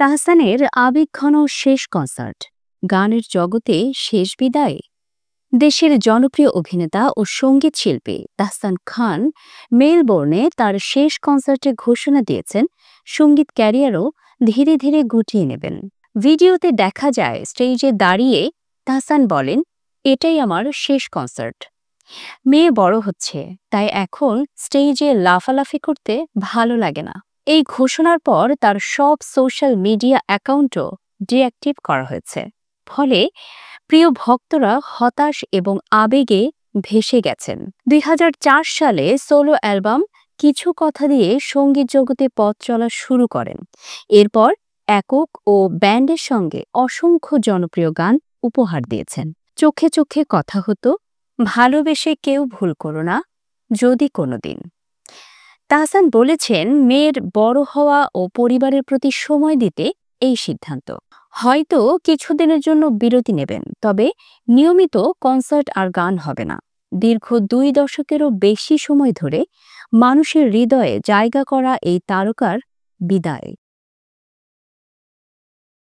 তাহসানের আবেগঘন শেষ কনসার্ট, গানের জগতে শেষ বিদায়। দেশের জনপ্রিয় অভিনেতা ও সঙ্গীত শিল্পী তাহসান খান মেলবোর্নে তার শেষ কনসার্টে ঘোষণা দিয়েছেন সঙ্গীত ক্যারিয়ারও ধীরে ধীরে গুটিয়ে নেবেন। ভিডিওতে দেখা যায় স্টেজে দাঁড়িয়ে তাহসান বলেন, এটাই আমার শেষ কনসার্ট। মেয়ে বড় হচ্ছে, তাই এখন স্টেজে লাফালাফি করতে ভালো লাগে না। এই ঘোষণার পর তার সব সোশ্যাল মিডিয়া অ্যাকাউন্টও ডিঅ্যাক্টিভ করা হয়েছে। ফলে প্রিয় ভক্তরা হতাশ এবং আবেগে ভেসে গেছেন। ২০০৪ সালে সোলো অ্যালবাম কিছু কথা দিয়ে সঙ্গীত জগতে পথ চলা শুরু করেন। এরপর একক ও ব্যান্ডের সঙ্গে অসংখ্য জনপ্রিয় গান উপহার দিয়েছেন। চোখে চোখে কথা হতো, ভালোবেসে কেউ ভুল করো না, যদি কোনোদিন। তাহসান বলেছেন, মেয়ের বড় হওয়া ও পরিবারের প্রতি সময় দিতে এই সিদ্ধান্ত। হয়তো কিছুদিনের জন্য বিরতি নেবেন, তবে নিয়মিত কনসার্ট আর গান হবে না। দীর্ঘ ২ দশকেরও বেশি সময় ধরে মানুষের হৃদয়ে জায়গা করা এই তারকার বিদায়।